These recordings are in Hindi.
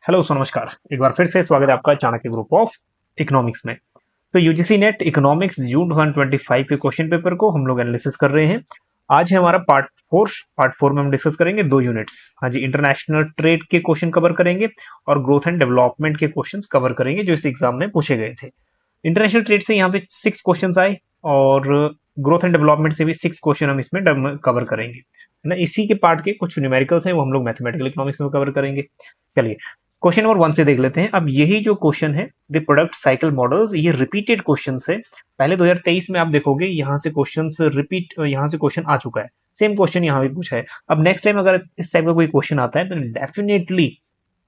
हेलो नमस्कार। एक बार फिर से स्वागत है आपका चाणक्य ग्रुप ऑफ इकोनॉमिक्स में। तो यूजीसी नेट इकोनॉमिक्स जून 2025 के क्वेश्चन पेपर को हम लोग एनालिसिस कर रहे हैं। आज है हमारा पार्ट फोर में हम डिस्कस करेंगे 2 यूनिट्स। हाँ जी, इंटरनेशनल ट्रेड के क्वेश्चन कवर करेंगे और ग्रोथ एंड डेवलपमेंट के क्वेश्चन कवर करेंगे जो इस एग्जाम में पूछे गए थे। इंटरनेशनल ट्रेड से यहाँ पे 6 क्वेश्चन आए और ग्रोथ एंड डेवलपमेंट से भी 6 क्वेश्चन हम इसमें कवर करेंगे, है ना। इसी के पार्ट के कुछ न्यूमेरिकल्स हैं वो हम लोग मैथमेटिकल इकोनॉमिक्स में कवर करेंगे। चलिए क्वेश्चन नंबर 1 से देख लेते हैं। अब यही जो क्वेश्चन है द प्रोडक्ट साइकिल मॉडल्स, ये रिपीटेड क्वेश्चन है। पहले 2023 में आप देखोगे यहाँ से क्वेश्चन रिपीट, यहाँ से क्वेश्चन आ चुका है, सेम क्वेश्चन यहाँ भी पूछा है। अब नेक्स्ट टाइम अगर इस टाइप का कोई क्वेश्चन आता है तो डेफिनेटली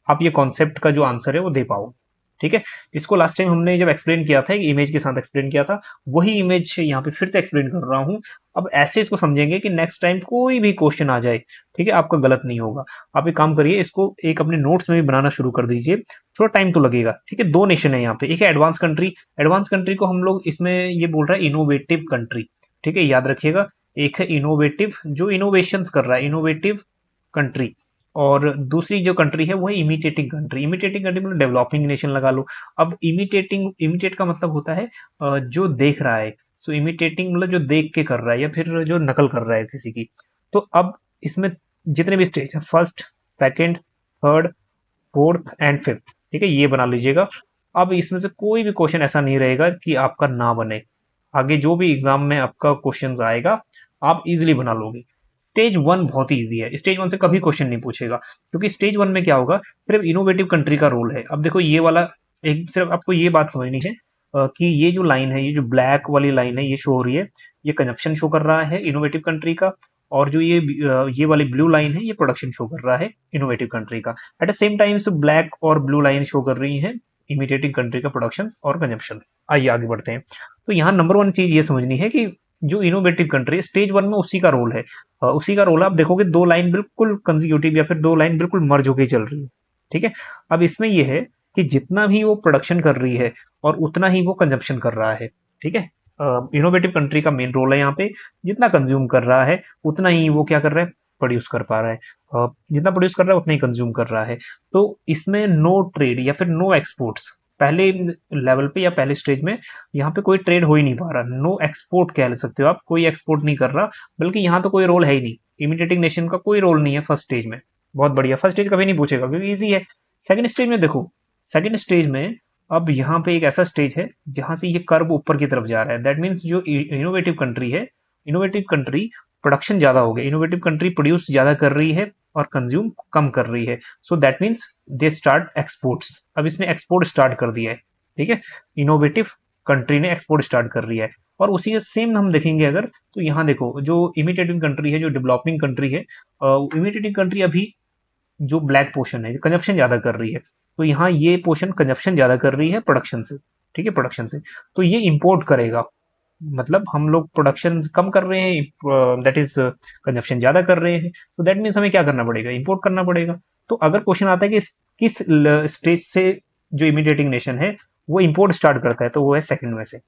आप ये कॉन्सेप्ट का जो आंसर है वो दे पाओ। ठीक है, इसको लास्ट टाइम हमने जब एक्सप्लेन किया था, इमेज के साथ एक्सप्लेन किया था, वही इमेज यहाँ पे फिर से एक्सप्लेन कर रहा हूँ। अब ऐसे इसको समझेंगे कि नेक्स्ट टाइम कोई भी क्वेश्चन आ जाए, ठीक है, आपका गलत नहीं होगा। आप एक काम करिए, इसको एक अपने नोट्स में भी बनाना शुरू कर दीजिए। थोड़ा टाइम तो लगेगा, ठीक है। 2 नेशन है यहाँ पे, एक है एडवांस कंट्री। एडवांस कंट्री को हम लोग इसमें ये बोल रहा है इनोवेटिव कंट्री, ठीक है, याद रखिएगा। एक है इनोवेटिव, जो इनोवेशन कर रहा है, इनोवेटिव कंट्री। और दूसरी जो कंट्री है वो है इमिटेटिंग कंट्री। इमिटेटिंग कंट्री मतलब डेवलपिंग नेशन लगा लो। अब इमिटेट का मतलब होता है जो देख रहा है। सो इमिटेटिंग मतलब जो देख के कर रहा है या फिर जो नकल कर रहा है किसी की। तो अब इसमें जितने भी स्टेज है, first, second, third, fourth and fifth, ठीक है, ये बना लीजिएगा। अब इसमें से कोई भी क्वेश्चन ऐसा नहीं रहेगा कि आपका ना बने। आगे जो भी एग्जाम में आपका क्वेश्चन आएगा आप इजिली बना लोगे। स्टेज 1 बहुत ही इजी है, स्टेज 1 से कभी क्वेश्चन नहीं पूछेगा, क्योंकि स्टेज 1 में क्या होगा, सिर्फ इनोवेटिव कंट्री का रोल है। अब देखो ये वाला, एक सिर्फ आपको ये बात समझनी है कि ये जो लाइन है, ये जो ब्लैक वाली लाइन है, ये शो हो रही है, ये कंजप्शन शो कर रहा है इनोवेटिव कंट्री का। और जो ये वाली ब्लू लाइन है, ये प्रोडक्शन शो कर रहा है इनोवेटिव कंट्री का। At the same time black और ब्लू लाइन शो कर रही है इमिटेटिंग कंट्री का प्रोडक्शन और कंजप्शन। आइए आगे बढ़ते हैं। तो यहाँ नंबर 1 चीज ये समझनी है कि जो इनोवेटिव कंट्री स्टेज 1 में उसी का रोल है। उसी का रोल है। आप देखोगे 2 लाइन बिल्कुल कंजिक्यूटिव या फिर 2 लाइन बिल्कुल मर्ज होकर चल रही है, ठीक है। अब इसमें यह है कि जितना भी वो प्रोडक्शन कर रही है और उतना ही वो कंजप्शन कर रहा है, ठीक है। इनोवेटिव कंट्री का मेन रोल है यहाँ पे, जितना कंज्यूम कर रहा है उतना ही वो क्या कर रहा है, प्रोड्यूस कर पा रहा है। जितना प्रोड्यूस कर रहा है उतना ही कंज्यूम कर रहा है। तो इसमें नो ट्रेड या फिर नो एक्सपोर्ट्स, पहले लेवल पे या पहले स्टेज में यहाँ पे कोई ट्रेड हो ही नहीं पा रहा। नो एक्सपोर्ट कह सकते हो आप, कोई एक्सपोर्ट नहीं कर रहा। बल्कि यहाँ तो कोई रोल है ही नहीं, इमिटेटिंग नेशन का कोई रोल नहीं है फर्स्ट स्टेज में। बहुत बढ़िया, फर्स्ट स्टेज कभी नहीं पूछेगा क्योंकि इजी है। सेकंड स्टेज में देखो, सेकंड स्टेज में अब यहाँ पे एक ऐसा स्टेज है जहां से ये कर्व ऊपर की तरफ जा रहा है। दैट मीन्स जो इनोवेटिव कंट्री है, इनोवेटिव कंट्री प्रोडक्शन ज्यादा हो गया, इनोवेटिव कंट्री प्रोड्यूस ज्यादा कर रही है और कंज्यूम कम कर रही है। So that means they start exports. अब इसने एक्सपोर्ट स्टार्ट कर दिया है, ठीक है। इनोवेटिव कंट्री ने एक्सपोर्ट स्टार्ट कर दिया है। और उसी का सेम हम देखेंगे अगर, तो यहाँ देखो जो इमिटेटिंग कंट्री है, जो डेवलपिंग कंट्री है, इमिटेटिंग कंट्री अभी जो ब्लैक पोर्शन है कंजप्शन ज्यादा कर रही है। तो यहाँ ये पोर्शन कंजप्शन ज्यादा कर रही है प्रोडक्शन से, ठीक है, प्रोडक्शन से। तो ये इंपोर्ट करेगा, मतलब हम लोग प्रोडक्शन कम कर रहे हैं, दैट इज कंजप्शन ज्यादा कर रहे हैं। तो दैट मीन्स हमें क्या करना पड़ेगा, इंपोर्ट करना पड़ेगा। तो अगर क्वेश्चन आता है कि किस स्टेज से जो इमिटेटिंग नेशन है वो इंपोर्ट स्टार्ट करता है, तो वो है सेकंड में से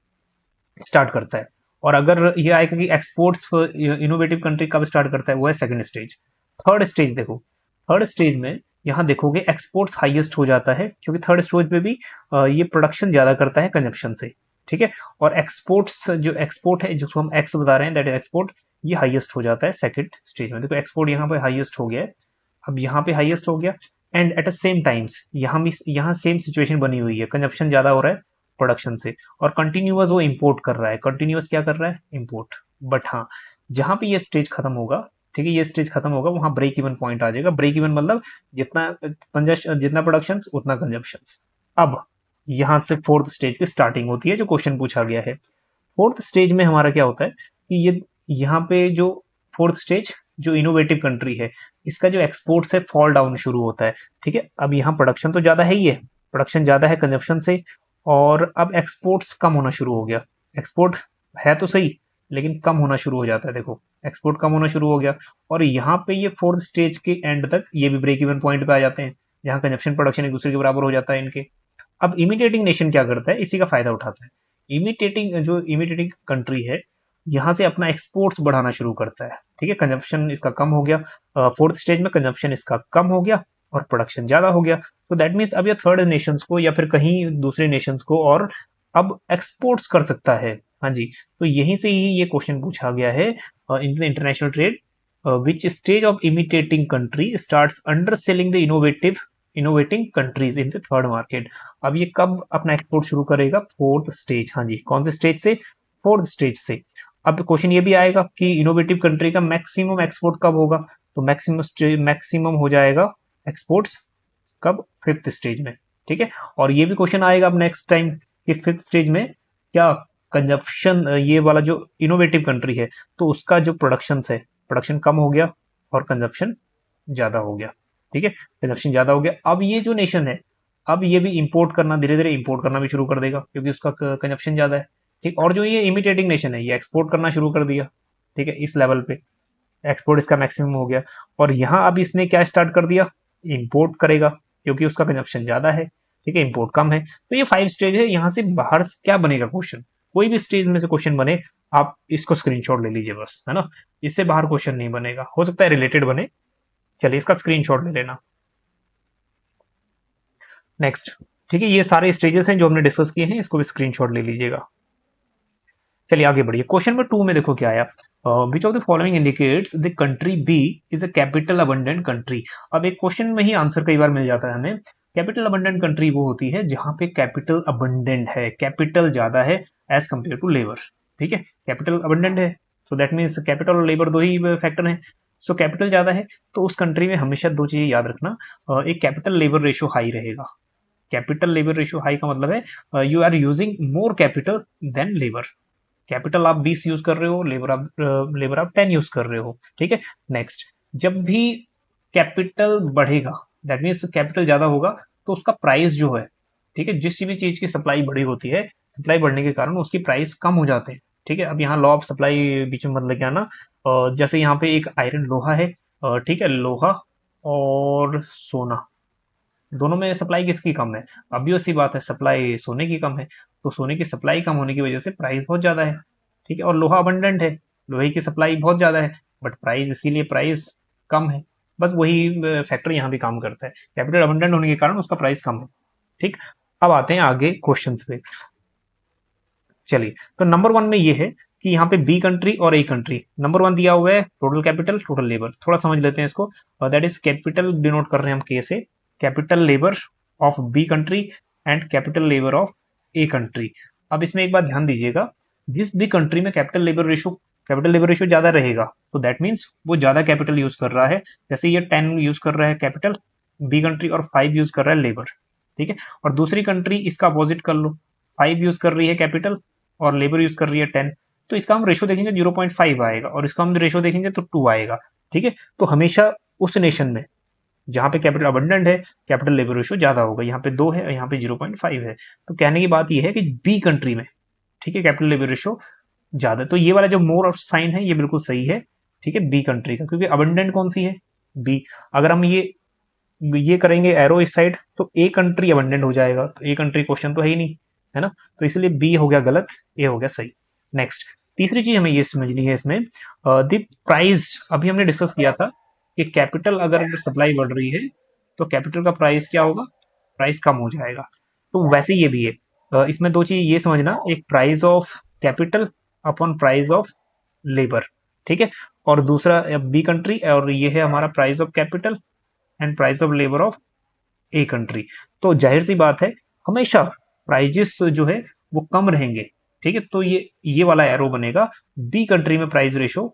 स्टार्ट करता है। और अगर ये आएगा कि एक्सपोर्ट्स इनोवेटिव कंट्री कब स्टार्ट करता है, वो है सेकंड स्टेज। थर्ड स्टेज देखो, थर्ड स्टेज में यहाँ देखोगे एक्सपोर्ट्स हाईएस्ट हो जाता है, क्योंकि थर्ड स्टेज पे भी ये प्रोडक्शन ज्यादा करता है कंजप्शन से, ठीक है। और एक्सपोर्ट्स, जो एक्सपोर्ट है जिसको हम एक्स बता रहे हैं, दैट इज एक्सपोर्ट, ये हाईएस्ट हो जाता है सेकंड स्टेज में। देखो एक्सपोर्ट यहाँ पे हाईएस्ट हो गया है, अब यहाँ पे हाईएस्ट हो गया। And at the same times यहाँ सेम सिचुएशन बनी हुई है, कंजप्शन ज्यादा हो रहा है प्रोडक्शन से, और कंटिन्यूअस वो इंपोर्ट कर रहा है। कंटिन्यूअस क्या कर रहा है, इंपोर्ट। बट हाँ, जहां पे ये स्टेज खत्म होगा, ठीक है, ये स्टेज खत्म होगा, वहां ब्रेक इवन पॉइंट आ जाएगा। ब्रेक इवन मतलब जितना प्रोडक्शन उतना कंजप्शन। अब यहां से फोर्थ स्टेज की स्टार्टिंग होती है जो क्वेश्चन पूछा गया है। फोर्थ स्टेज में हमारा क्या होता है कि ये यहाँ पे जो फोर्थ स्टेज जो इनोवेटिव कंट्री है, इसका जो एक्सपोर्ट से फॉल डाउन शुरू होता है, ठीक है। अब यहाँ प्रोडक्शन तो ज्यादा है ही है, प्रोडक्शन ज्यादा है कंजप्शन से, और अब एक्सपोर्ट्स कम होना शुरू हो गया। एक्सपोर्ट है तो सही, लेकिन कम होना शुरू हो जाता है। देखो एक्सपोर्ट कम होना शुरू हो गया, और यहाँ पे ये फोर्थ स्टेज के एंड तक ये भी ब्रेक इवन पॉइंट पे आ जाते हैं, जहाँ कंजप्शन प्रोडक्शन एक दूसरे के बराबर हो जाता है इनके। अब इमिटेटिंग नेशन क्या करता है, इसी का फायदा उठाता है। इमिटेटिंग कंट्री है, यहाँ से अपना एक्सपोर्ट्स बढ़ाना शुरू करता है, ठीक है। कंजप्शन इसका कम हो गया, फोर्थ स्टेज में कंजप्शन इसका कम हो गया, और प्रोडक्शन ज्यादा हो गया। तो दैट मीन्स अब ये थर्ड नेशंस को या फिर कहीं दूसरे नेशंस को और अब एक्सपोर्ट्स कर सकता है। हाँ जी, तो यहीं से ही ये क्वेश्चन पूछा गया है in the international trade, which stage of imitating country starts underselling the innovating countries in the third market. अब ये कब अपना एक्सपोर्ट शुरू करेगा? Fourth stage. हाँ जी, कौन से स्टेज से? फोर्थ स्टेज से। अब क्वेश्चन ये भी आएगा कि इनोवेटिव कंट्री का मैक्सिमम एक्सपोर्ट कब होगा? तो मैक्सिमम हो जाएगा एक्सपोर्ट्स कब? फिफ्थ स्टेज में। ठीक है, और ये भी क्वेश्चन आएगा अब नेक्स्ट टाइम कि फिफ्थ स्टेज में क्या कंजप्शन, ये वाला जो इनोवेटिव कंट्री है तो उसका जो प्रोडक्शन कम हो गया और कंजप्शन ज्यादा हो गया। ठीक है, कंजप्शन ज्यादा हो गया। अब ये जो नेशन है, अब ये भी इंपोर्ट करना, धीरे धीरे इंपोर्ट करना भी शुरू कर देगा क्योंकि उसका कंजप्शन ज्यादा है। ठीक, और जो ये इमिटेटिंग नेशन है ये एक्सपोर्ट करना शुरू कर दिया। ठीक है, इस लेवल पे एक्सपोर्ट इसका मैक्सिमम हो गया। और यहाँ अब इसने क्या स्टार्ट कर दिया? इंपोर्ट करेगा क्योंकि उसका कंजप्शन ज्यादा है। ठीक है, इंपोर्ट कम है। तो ये 5 स्टेज है। यहाँ से बाहर क्या बनेगा क्वेश्चन? कोई भी स्टेज में से क्वेश्चन बने, आप इसको स्क्रीनशॉट ले लीजिए बस, है ना। इससे बाहर क्वेश्चन नहीं बनेगा, हो सकता है रिलेटेड बने। चलिए इसका स्क्रीनशॉट ले लेना। नेक्स्ट। ठीक है, ये सारे स्टेजेस हैं जो हमने डिस्कस किए हैं, इसको भी स्क्रीनशॉट ले लीजिएगा। चलिए आगे बढ़िए। क्वेश्चन नंबर 2 में देखो क्या आया, which of the following indicates the country B is a capital abundant country. अब एक क्वेश्चन में ही आंसर कई बार मिल जाता है हमें। कैपिटल अबंडेंट कंट्री वो होती है जहां पे कैपिटल अबंडेंट है, कैपिटल ज्यादा है एज कंपेयर टू लेबर। ठीक है, कैपिटल अबंडेंट है, सो दैट मीन्स कैपिटल और लेबर दो ही फैक्टर हैं। सो कैपिटल ज्यादा है तो उस कंट्री में हमेशा दो चीजें याद रखना, एक कैपिटल लेबर रेशियो हाई रहेगा। कैपिटल लेबर रेशियो हाई का मतलब है you are using more capital than labour. Capital आप 20 यूज कर रहे हो, लेबर आप 10 यूज कर रहे हो। ठीक है, नेक्स्ट। जब भी कैपिटल बढ़ेगा, दैट मीन्स कैपिटल ज्यादा होगा, तो उसका प्राइस जो है, ठीक है, जिस भी चीज की सप्लाई बड़ी होती है, सप्लाई बढ़ने के कारण उसकी प्राइस कम हो जाते हैं। ठीक है, अब यहाँ लॉ ऑफ सप्लाई बीच में मत लेके आना। जैसे यहाँ पे एक आयरन लोहा है, ठीक है, लोहा और सोना, दोनों में सप्लाई किसकी कम है? ऑब्वियस सी बात है, सप्लाई सोने की कम है। तो सोने की सप्लाई कम होने की वजह से प्राइस बहुत ज्यादा है। ठीक है, और लोहा अबंडेंट है, लोहे की सप्लाई बहुत ज्यादा है, बट प्राइस, इसीलिए प्राइस कम है। बस वही फैक्टर यहाँ भी काम करता है, कैपिटल अबंडेंट होने के कारण उसका प्राइस कम है। ठीक, अब आते हैं आगे क्वेश्चन पे। चलिए, तो नंबर 1 में ये है कि यहाँ पे बी कंट्री और ए कंट्री। नंबर 1 दिया हुआ है टोटल कैपिटल, टोटल लेबर। थोड़ा समझ लेते हैं इसको। दैट इज कैपिटल डिनोट कर रहे हैं हम के से, capital labour of B country and capital labour of A country. अब इसमें एक बात ध्यान दीजिएगा, जिस भी कंट्री में कैपिटल लेबर रेशियो ज्यादा रहेगा तो दैट मीन्स वो ज्यादा कैपिटल यूज कर रहा है। जैसे ये 10 यूज कर रहा है कैपिटल बी कंट्री और 5 यूज कर रहा है लेबर। ठीक है, और दूसरी कंट्री इसका अपोजिट कर लो, 5 यूज कर रही है कैपिटल और लेबर यूज कर रही है 10। तो इसका हम रेशो देखेंगे 0.5 आएगा और इसका हम रेशो देखेंगे तो 2 आएगा। ठीक है, तो हमेशा उस नेशन में जहां पे कैपिटल अबंडेंट है, कैपिटल लेबर रेशियो ज्यादा होगा। यहाँ पे 2 है और यहाँ पे 0.5 है। तो कहने की बात यह है कि बी कंट्री में, ठीक है, कैपिटल लेबर रेशियो ज्यादा। तो ये वाला जो मोर ऑफ साइन है ये बिल्कुल सही है। ठीक है, बी कंट्री का, क्योंकि अबंडेंट कौन सी है? बी। अगर हम ये करेंगे एरो इस साइड तो ए कंट्री अबंडेंट हो जाएगा, तो ए कंट्री क्वेश्चन तो है ही नहीं, है ना। तो इसलिए बी हो गया गलत, ए हो गया सही। नेक्स्ट, तीसरी चीज हमें ये समझनी है इसमें, द प्राइस। अभी हमने डिस्कस किया था कि कैपिटल अगर सप्लाई बढ़ रही है तो कैपिटल का प्राइस क्या होगा? प्राइस कम हो जाएगा। तो वैसे ये भी है, इसमें दो चीज ये समझना, एक price of capital upon price of labour. ठीक है, और दूसरा बी कंट्री, और ये है हमारा price of capital and price of labour of A country. तो जाहिर सी बात है हमेशा प्राइजेस जो है वो कम रहेंगे। ठीक है, तो ये वाला एरो बनेगा, बी कंट्री में प्राइस रेशो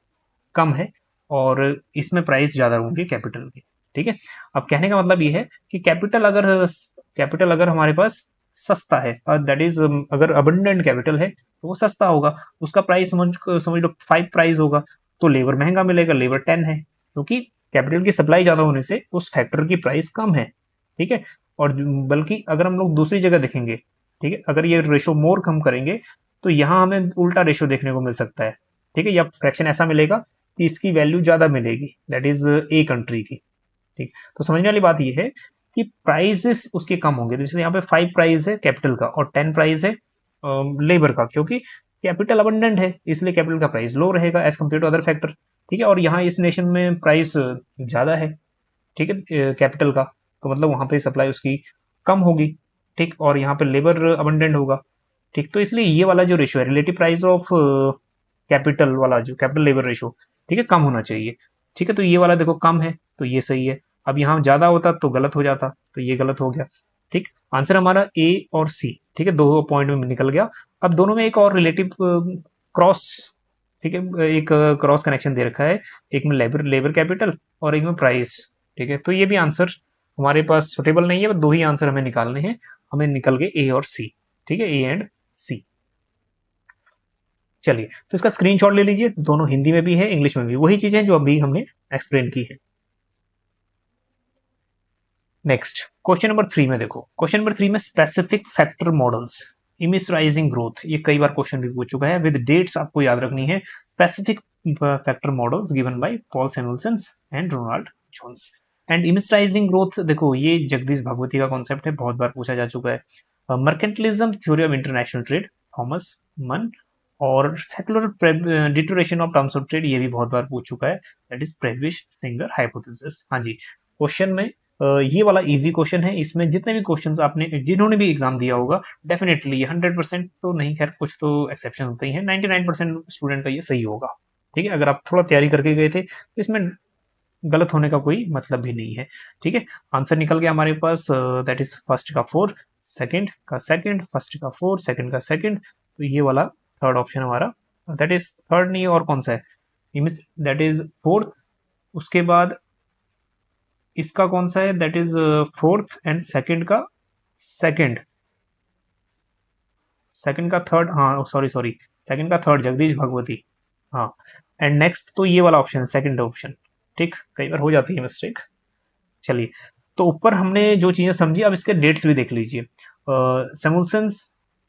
कम है और इसमें प्राइस ज्यादा होंगे कैपिटल के। ठीक है, अब कहने का मतलब ये है कि कैपिटल अगर हमारे पास सस्ता है, दैट इज अगर अबंडेंट कैपिटल है तो वो सस्ता होगा, उसका प्राइस समझ लो 5 प्राइस होगा, तो लेबर महंगा मिलेगा, लेबर 10 है, क्योंकि कैपिटल की सप्लाई ज्यादा होने से उस फैक्टर की प्राइस कम है। ठीक है, और बल्कि अगर हम लोग दूसरी जगह देखेंगे, ठीक है, अगर ये रेशो मोर कम करेंगे तो यहाँ हमें उल्टा रेशो देखने को मिल सकता है। ठीक है, या फ्रैक्शन ऐसा मिलेगा कि इसकी वैल्यू ज्यादा मिलेगी, दैट इज ए कंट्री की। ठीक, तो समझने वाली बात यह है कि प्राइसेस उसके कम होंगे। जैसे यहाँ पे 5 प्राइस है कैपिटल का और 10 प्राइस है लेबर का, क्योंकि कैपिटल अबंडेंट है इसलिए कैपिटल का प्राइस लो रहेगा as compare to other factor. ठीक है, और यहाँ इस नेशन में प्राइस ज्यादा है, ठीक है, कैपिटल का, तो मतलब वहां पे सप्लाई उसकी कम होगी, ठीक, और यहाँ पे लेबर अबंडेंट होगा, ठीक। तो इसलिए ये वाला जो रेशियो है, रिलेटिव प्राइस ऑफ कैपिटल वाला, जो कैपिटल लेबर रेशियो, ठीक है, कम होना चाहिए, ठीक है। तो ये वाला देखो कम है, तो ये सही है। अब यहाँ ज्यादा होता तो गलत हो जाता, तो ये गलत हो गया, ठीक। आंसर हमारा ए और सी, ठीक है, दो पॉइंट में निकल गया। अब दोनों में एक और रिलेटिव क्रॉस, ठीक है, एक क्रॉस कनेक्शन दे रखा है, एक में लेबर लेबर कैपिटल और एक में प्राइस, ठीक है। तो ये भी आंसर हमारे पास सुटेबल नहीं है, दो ही आंसर हमें निकालने हैं, हमें निकल गए ए और सी, ठीक है, ए एंड सी। चलिए, तो इसका स्क्रीनशॉट ले लीजिए, दोनों हिंदी में भी है इंग्लिश में भी, वही चीजें जो अभी हमने एक्सप्लेन की है। नेक्स्ट क्वेश्चन नंबर 3 में देखो, क्वेश्चन नंबर 3 में स्पेसिफिक फैक्टर मॉडल्स इमिसराइजिंग ग्रोथ, ये कई बार क्वेश्चन भी पूछ चुका है, विद डेट्स आपको याद रखनी है। Specific factor models given by Paul Samuelson and Ronald Jones. And immiserizing growth, देखो ये जगदीश भगवती का कॉन्सेप्ट है, बहुत बार पूछा जा चुका है। Mercantilism theory of international trade, Thomas मन। और secular deterioration of terms of trade, ये भी बहुत बार पूछ चुका है, दैट इज प्रेविश सिंगर हाइपोथेसिस। हाँ जी, क्वेश्चन में ये वाला इजी क्वेश्चन है, इसमें जितने भी क्वेश्चंस आपने जिन्होंने भी एग्जाम दिया होगा, डेफिनेटली 100% तो नहीं, खैर कुछ तो एक्सेप्शन होते ही हैं, 99% स्टूडेंट का ये सही होगा, ठीक है। अगर आप थोड़ा तैयारी करके गए थे तो इसमें गलत होने का कोई मतलब भी नहीं है, ठीक है। आंसर निकल गया हमारे पास, दैट इज फर्स्ट का 4, सेकंड का सेकंड, फर्स्ट का 4, सेकंड का सेकंड, तो ये वाला थर्ड ऑप्शन हमारा, दैट इज थर्ड नहीं और कौन सा है, दैट इज फोर्थ। उसके बाद इसका कौन सा है, that is fourth, and second का सेकंड, सेकंड का थर्ड, हाँ सॉरी सॉरी, सेकंड का थर्ड जगदीश भगवती, हाँ। एंड नेक्स्ट तो ये वाला ऑप्शन है, सेकंड ऑप्शन, ठीक, कई बार हो जाती है मिस्टेक। चलिए, तो ऊपर हमने जो चीजें समझी, अब इसके डेट्स भी देख लीजिए। सैमुअल्सन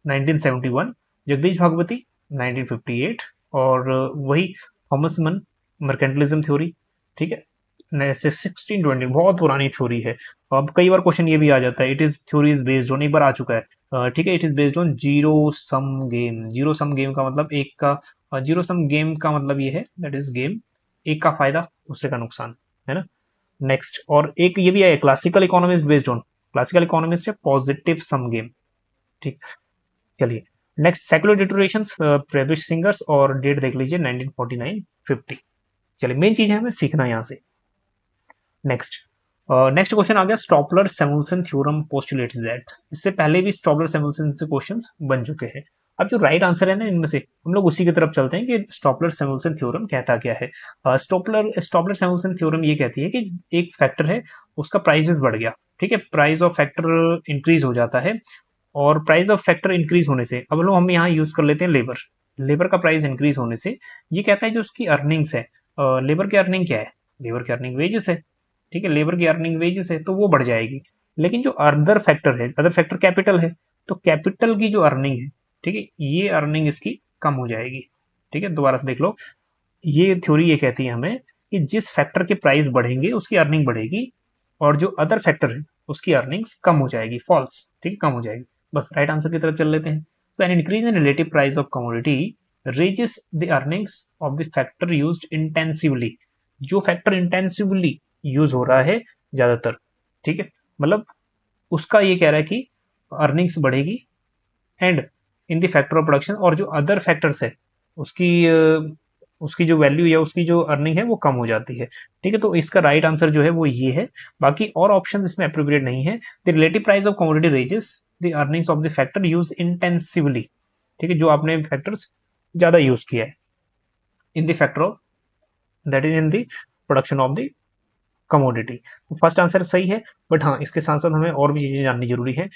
1971, जगदीश भगवती 1958, और वही थॉमस मन मर्केंटलिज्म थ्योरी, ठीक है, 1620, बहुत पुरानी थ्योरी है। अब कई बार क्वेश्चन ये भी आ जाता है, it is theory is based on, एक बार आ चुका है, ठीक है, it is based on zero sum game. Zero sum game का मतलब एक का, जीरो सम गेम का मतलब ये है, दैट इज गेम, एक का फायदा दूसरे का नुकसान, है ना। नेक्स्ट, और एक ये भी है, classical economist based on, classical economist है पॉजिटिव सम गेम, ठीक। चलिए, नेक्स्ट सेकुलर डिटोरेशंस, प्रेविश सिंगर्स, और डेट देख लीजिए 1949 50। चलिए, मेन चीज है हमें सीखना यहाँ से। नेक्स्ट, नेक्स्ट क्वेश्चन आ गया, स्टॉपलर सैमुअल्सन थ्योरम पोस्टुलेट्स दैट। इससे पहले भी स्टॉपलर सैमुअल्सन से क्वेश्चंस बन चुके हैं। अब जो राइट आंसर है ना इनमें से, हम लोग उसी की तरफ चलते हैं कि स्टॉपलर सैमुअल्सन थ्योरम कहता क्या है। स्टॉपलर सैमुअल्सन थ्योरम ये कहती है कि एक फैक्टर है, उसका प्राइसेस बढ़ गया, ठीक है, प्राइस ऑफ फैक्टर इंक्रीज हो जाता है, और प्राइस ऑफ फैक्टर इंक्रीज होने से, अब लोग हम यहाँ यूज कर लेते हैं लेबर, लेबर का प्राइस इंक्रीज होने से ये कहता है जो उसकी अर्निंग्स है, लेबर की अर्निंग क्या है, लेबर की अर्निंग वेजेस है, ठीक है, लेबर की अर्निंग वेजेस है तो वो बढ़ जाएगी। लेकिन जो अदर फैक्टर है, अदर फैक्टर कैपिटल है, तो कैपिटल की जो अर्निंग है, ठीक है, ये अर्निंग इसकी कम हो जाएगी, ठीक है। दोबारा से देख लो, ये थ्योरी ये कहती है हमें कि जिस फैक्टर के प्राइस बढ़ेंगे उसकी अर्निंग बढ़ेगी, और जो अदर फैक्टर है उसकी अर्निंग्स कम हो जाएगी, फॉल्स, ठीक है, कम हो जाएगी। बस राइट आंसर की तरफ चल लेते हैं। तो an increase in relative price of commodity raises the earnings of the factor used intensively. जो फैक्टर इंटेंसिवली यूज हो रहा है ज्यादातर, ठीक है, मतलब उसका ये कह रहा है कि अर्निंग्स बढ़ेगी, and in the factor of production, और जो अदर फैक्टर्स है उसकी उसकी जो वैल्यू या उसकी जो अर्निंग है वो कम हो जाती है, ठीक है। तो इसका राइट आंसर जो है वो ये है, बाकी और ऑप्शन इसमें अप्रोप्रिएट नहीं है। The relative price of commodity raises the earnings of the factor use intensively, ठीक है, जो आपने फैक्टर्स ज्यादा यूज किया है in the factor of, that is in the production of the commodity. First answer सही है, बट हाँ इसके साथ साथ हमें और भी चीजें जाननी जरूरी है।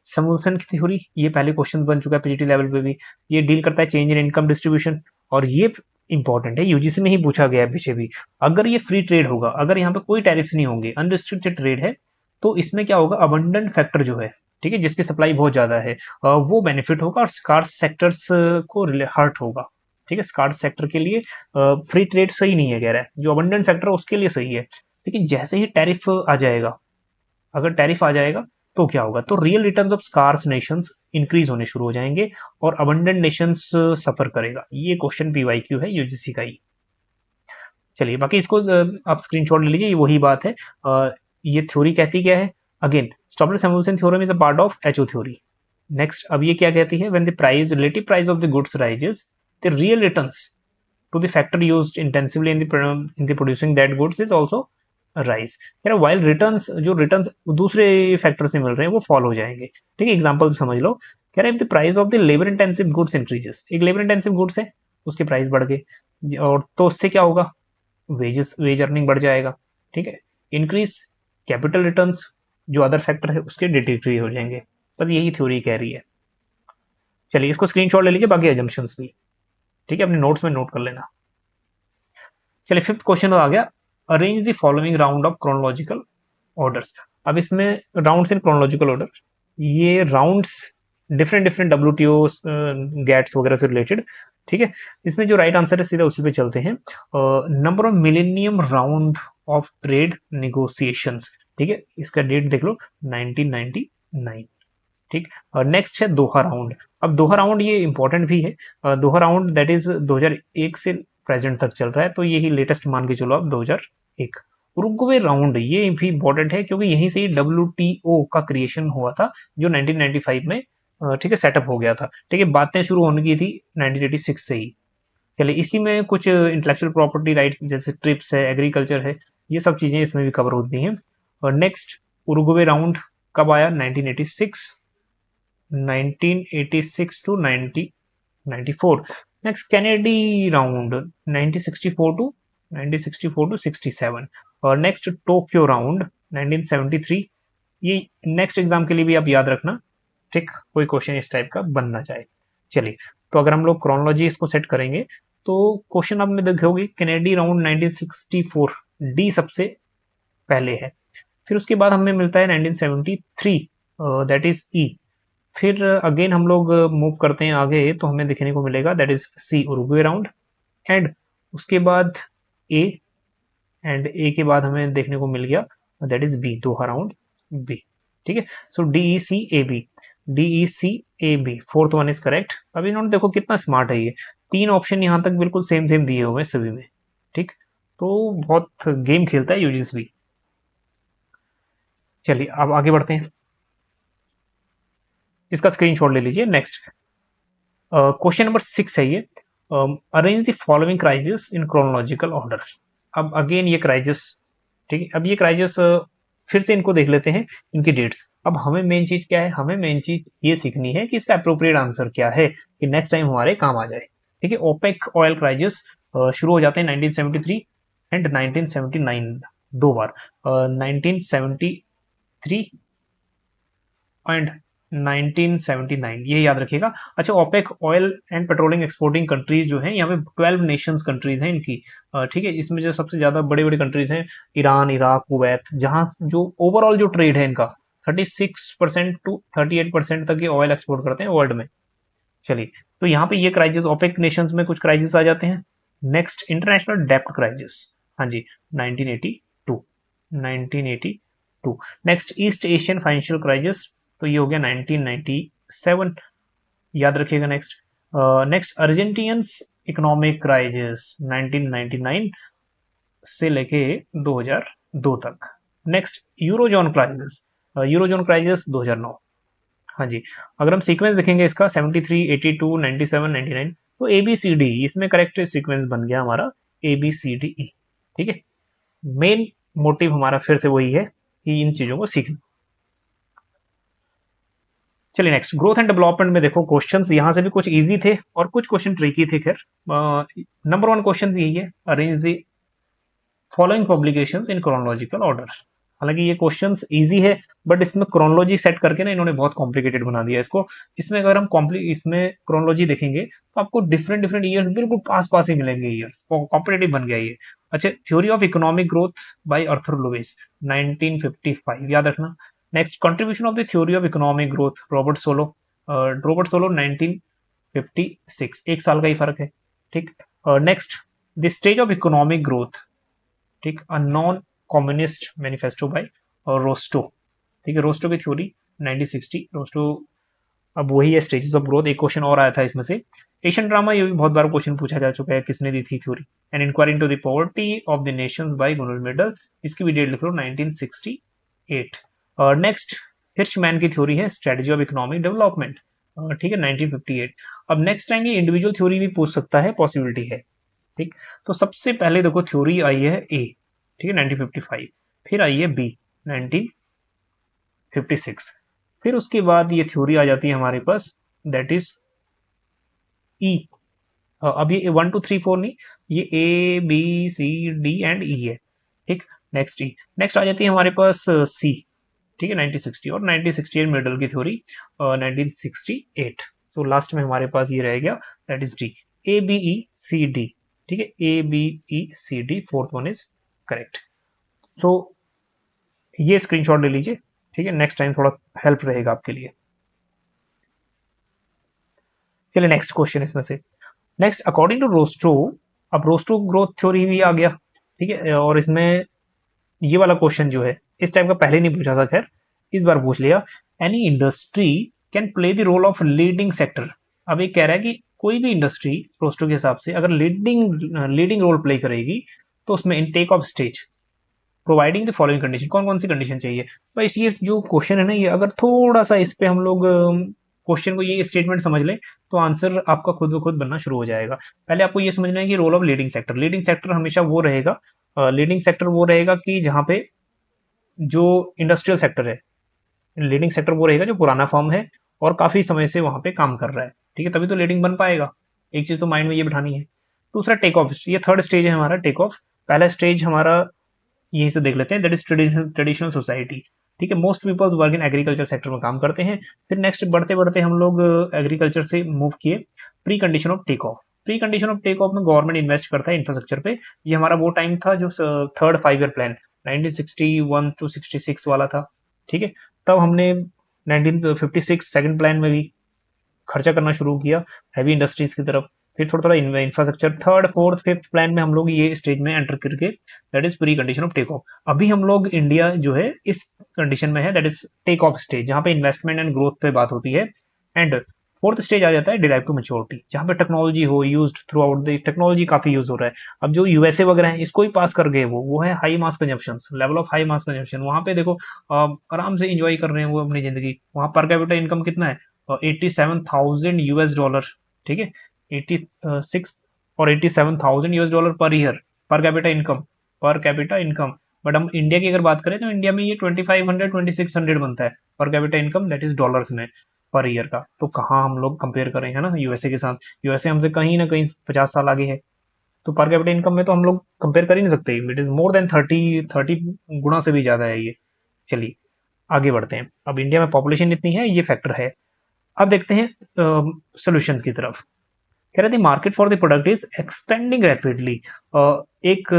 सैमुअल्सन की थ्योरी, ये पहले क्वेश्चन बन चुका है पीजीटी लेवल पे भी, ये डील करता है चेंज इन इनकम डिस्ट्रीब्यूशन, और ये इंपॉर्टेंट है, यूजीसी में ही पूछा गया है पीछे भी। अगर ये फ्री ट्रेड होगा, अगर यहाँ पे कोई टैरिफ्स नहीं होंगे, अनरिस्ट्रिक्टेड ट्रेड है, तो इसमें क्या होगा, अबंडेंट फैक्टर जो है, ठीक है, जिसकी सप्लाई बहुत ज्यादा है, वो बेनिफिट होगा, और स्कार्स सेक्टर्स को हर्ट होगा, ठीक है। स्कार्स सेक्टर के लिए फ्री ट्रेड सही नहीं है, कह रहा है, जो अबंडेंट फैक्टर है उसके लिए सही है। लेकिन जैसे ही टैरिफ आ जाएगा, अगर टैरिफ आ जाएगा तो क्या होगा, तो real returns of scarce nations increase होने शुरू हो जाएंगे, और अबंडेंट नेशंस सफर करेगा। ये क्वेश्चन पीवाईक्यू है यूजीसी का ही। चलिए, बाकी इसको आप स्क्रीनशॉट ले लीजिए, ये वही बात है। ये थ्योरी कहती क्या है? Again stop loss-Samuelson theorem is a part of HO theory. Next अब ये क्या कहती है? When the price relative price of the goods rises the real returns to the factor used intensively in the producing that goods is also rise। कह रहा while returns जो returns दूसरे फैक्टर से मिल रहे हैं वो फॉल हो जाएंगे। ठीक है, एग्जांपल समझ लो। कह रहा है if the price of the labor intensive goods increases, एक labor intensive goods है उसके प्राइस बढ़ गए और तो उससे क्या होगा? वेज अर्निंग बढ़ जाएगा। ठीक है, इंक्रीज कैपिटल रिटर्न्स जो अदर फैक्टर है उसके डिक्रीज हो जाएंगे। बस यही थ्योरी कह रही है। चलिए इसको स्क्रीनशॉट ले लीजिए, बाकी एजम्पशंस भी ठीक है अपने नोट्स में नोट कर लेना। चलिए फिफ्थ क्वेश्चन आ गया, arrange the following round of chronological orders. अब इसमें राउंड्स इन क्रोनोलॉजिकल ऑर्डर, ये rounds different different WTO gets वगैरह से रिलेटेड। ठीक है, इसमें जो राइट आंसर है सीधा उसी पे चलते हैं। Number of millennium round of trade negotiations. ठीक है, इसका डेट देख लो 1999। ठीक, और नेक्स्ट है दोहा राउंड। अब दोहा राउंड ये इंपॉर्टेंट भी है। दोहा राउंड दैट इज 2001 से प्रेजेंट तक चल रहा है, तो यही लेटेस्ट मान के चलो आप 2001। उरुग्वे राउंड ये भी इंपॉर्टेंट है क्योंकि यहीं से ही WTO का क्रिएशन हुआ था जो 1995 में ठीक है सेटअप हो गया था। ठीक है, बातें शुरू होने की थी 1986 से ही। चलिए इसी में कुछ इंटेलेक्चुअल प्रॉपर्टी राइट जैसे ट्रिप्स है, एग्रीकल्चर है, ये सब चीजें इसमें भी कवर होती हैं। और नेक्स्ट उरुग्वे राउंड कब आया? 1986 to 1994। Next Kennedy round 1964 to 67। और नेक्स्ट टोक्यो राउंड 1973। ये नेक्स्ट एग्जाम के लिए भी आप याद रखना। ठीक, कोई क्वेश्चन इस टाइप का बनना चाहे। चलिए तो अगर हम लोग क्रोनोलॉजी इसको सेट करेंगे तो क्वेश्चन आपने देखोगे कैनेडी राउंड 1964 डी सबसे पहले है, फिर उसके बाद हमें मिलता है 1973 दैट इज ई। फिर अगेन हम लोग मूव करते हैं आगे तो हमें देखने को मिलेगा that is C Uruguay round, and उसके बाद ए, एंड ए के बाद हमें देखने को मिल गया that is B, Doha round B. ठीक है, so DECAB fourth one is correct. अब इन्होंने देखो कितना स्मार्ट है, ये तीन ऑप्शन यहाँ तक बिल्कुल सेम सेम दिए हुए हैं सभी में। ठीक, तो बहुत गेम खेलता है यूजीसी भी। चलिए अब आगे बढ़ते हैं, इसका स्क्रीनशॉट ले लीजिए। नेक्स्ट क्वेश्चन नंबर 6 है ये, arrange the following crisis in chronological order. अब अगेन ये क्राइसिस, ठीक है, अब ये क्राइसिस फिर से इनको देख लेते हैं इनकी डेट्स। अब हमें मेन चीज क्या है? हमें मेन चीज ये सीखनी है कि इसका अप्रोप्रिएट आंसर क्या है कि नेक्स्ट टाइम हमारे काम आ जाए। ठीक है, ओपेक ऑयल क्राइसिस शुरू हो जाते हैं 1973 एंड 1979, दो बार 1973 एंड 1979, ये याद रखिएगा। अच्छा, OPEC oil and petroleum exporting countries जो हैं यहाँ पे 12 नेशंस कंट्रीज हैं इनकी। ठीक है, इसमें जो सबसे ज्यादा बड़े बड़े कंट्रीज हैं ईरान, इराक, कुवैत, जहां जो ओवरऑल जो ट्रेड है इनका 36% to 38% तक ये ऑयल एक्सपोर्ट करते हैं वर्ल्ड में। चलिए तो यहाँ पे ये क्राइसिस ओपेक नेशंस में कुछ क्राइसिस आ जाते हैं। नेक्स्ट इंटरनेशनल डेब्ट क्राइसिस, हाँ जी 1982। Next east Asian financial crisis, तो ये हो गया 1997, याद रखिएगा। नेक्स्ट अर्जेंटीनियंस इकोनॉमिक क्राइसिस 1999 से लेके 2002 तक। Next eurozone crisis, 2009। हाँ जी, अगर हम सीक्वेंस देखेंगे इसका 73, 82, 97, 99, तो ABCD इसमें करेक्ट सीक्वेंस बन गया हमारा ABCDE। ठीक है, मेन मोटिव हमारा फिर से वही है कि इन चीजों को सीखना। चलिए नेक्स्ट ग्रोथ एंड डेवलपमेंट में देखो क्वेश्चंस यहाँ से भी कुछ इजी थे और कुछ क्वेश्चन ट्रिकी थे। खैर नंबर 1 क्वेश्चन यही है, arrange the following publications in chronological order. हालांकि ये क्वेश्चंस इजी है बट इसमें क्रोनोलॉजी सेट करके ना इन्होंने बहुत कॉम्प्लिकेटेड बना दिया इसको। इसमें अगर हम इसमें क्रोनोलॉजी देखेंगे तो आपको डिफरेंट डिफरेंट ईयर्स बिल्कुल पास पास ही मिलेंगे, ईयर्स कॉम्पिटेटिव बन गया ये। अच्छा, theory of economic growth by Arthur Lewis 1955, याद रखना। Next contribution of the theory of economic growth Robert Solow 1956, एक साल का ही फर्क है। ठीक, next the stage of economic growth, ठीक, a non communist manifesto by Rostow. ठीक है, रोस्टो की थ्योरी 1960, रोस्टो अब वही है स्टेजेस ऑफ ग्रोथ। एक क्वेश्चन और आया था इसमें से, एशियन ड्रामा, ये भी बहुत बार क्वेश्चन पूछा जा चुका है, किसने दी थी theory. And inquiry into the poverty of the nations by Gunnar Myrdal, इसकी भी डेट लिख लो 1960 8। और नेक्स्ट हिर्शमैन की थ्योरी है स्ट्रेटजी ऑफ इकोनॉमिक डेवलपमेंट, ठीक है, 1958। अब नेक्स्ट आएंगे इंडिविजुअल थ्योरी भी पूछ सकता है, पॉसिबिलिटी है, ठीक। तो सबसे पहले देखो थ्योरी आई है ए, ठीक है, 1955। फिर आई है बी, 1956। फिर उसके बाद ये थ्योरी आ जाती है हमारे पास, दैट इज ई। अब ये 1 2 3 4 नहीं, ये A B C D and E है, ठीक। नेक्स्ट ई, नेक्स्ट आ जाती है हमारे पास सी, ठीक है, 1960। और 1968 मिडल की थ्योरी 1968। सो लास्ट में हमारे पास ये रह गया, that is D, A B E C D, ठीक है, A B E C D, fourth one is correct. So ये स्क्रीनशॉट ले लीजिए, ठीक है, नेक्स्ट टाइम थोड़ा हेल्प रहेगा आपके लिए। चलिए नेक्स्ट क्वेश्चन इसमें से, नेक्स्ट अकॉर्डिंग टू रोस्ट्रो, अब रोस्ट्रो ग्रोथ थ्योरी भी आ गया, ठीक है। और इसमें ये वाला क्वेश्चन जो है इस टाइप का पहले नहीं पूछा था, खैर इस बार पूछ लिया। Any industry can play the role of leading sector. अब ये कह रहा है कि कोई भी इंडस्ट्री रोस्ट्रो के हिसाब से अगर लीडिंग रोल प्ले करेगी तो उसमें in take off stage providing the following condition, कौन कौन सी कंडीशन चाहिए भाई। ये जो क्वेश्चन है ना, ये अगर थोड़ा सा इस पे हम लोग क्वेश्चन को ये स्टेटमेंट समझ लें तो आंसर आपका खुद ब खुद बनना शुरू हो जाएगा। पहले आपको ये समझना है कि रोल ऑफ लीडिंग सेक्टर हमेशा वो रहेगा, लीडिंग सेक्टर वो रहेगा कि जहाँ पे जो इंडस्ट्रियल सेक्टर है, लीडिंग सेक्टर वो रहेगा जो पुराना फर्म है और काफी समय से वहां पे काम कर रहा है, ठीक है, तभी तो लीडिंग बन पाएगा। एक चीज तो माइंड में ये बिठानी है। दूसरा टेक ऑफ, ये थर्ड स्टेज है हमारा टेक ऑफ। पहला स्टेज हमारा यही से देख लेते हैं, दैट इज ट्रेडिशनल सोसाइटी, ठीक है, most people's work in agriculture sector में काम करते हैं। फिर नेक्स्ट बढ़ते बढ़ते हम लोग एग्रीकल्चर से मूव किए precondition of take off. Precondition of take off में गवर्नमेंट इन्वेस्ट करता है इंफ्रास्ट्रक्चर पे। ये हमारा वो टाइम था जो थर्ड 5 ईयर प्लान 1961 टू 66 वाला था, ठीक है। तब हमने 1956 सेकंड प्लान में भी खर्चा करना शुरू किया हैवी इंडस्ट्रीज की तरफ। फिर थोड़ा थोड़ा infrastructure, third fourth fifth plan में हम लोग ये स्टेज में एंटर करके, that is precondition of take off. अभी हम लोग इंडिया जो है इस कंडीशन में है, that is take off stage, जहां पे इन्वेस्टमेंट एंड ग्रोथ पे बात होती है। एंड फोर्थ स्टेज आ जाता है डिराइव टू मेच्योरिटी, जहां पे टेक्नोलॉजी हो used through out the, technology काफी यूज हो रहा है। अब जो यूएसए वगैरह है इसको ही पास कर गए, वो है high mass consumption, level of high mass consumption. वहां पे देखो आराम से इंजॉय कर रहे हैं वो अपनी जिंदगी। वहां पर कैपिटल इनकम कितना है, 87,000 यूएस डॉलर, ठीक है, 86 और 87,000 US dollar per year, per capita income. But हम इंडिया की अगर बात करें तो इंडिया में ये 2500 2600 बनता है per capita income, that is dollars में पर ईयर का। तो कहाँ हम लोग कंपेयर करें, है ना, यूएसए के साथ। यूएसए हमसे कहीं ना कहीं 50 साल आगे है, तो पर कैपिटा इनकम में तो हम लोग कंपेयर कर ही नहीं सकते। इट इज मोर देन 30 गुना से भी ज्यादा है ये। चलिए आगे बढ़ते हैं। अब इंडिया में पॉपुलेशन इतनी है, ये फैक्टर है। अब देखते हैं सोल्यूशंस की तरफ। कह रहे थे market for the product is expanding rapidly. एक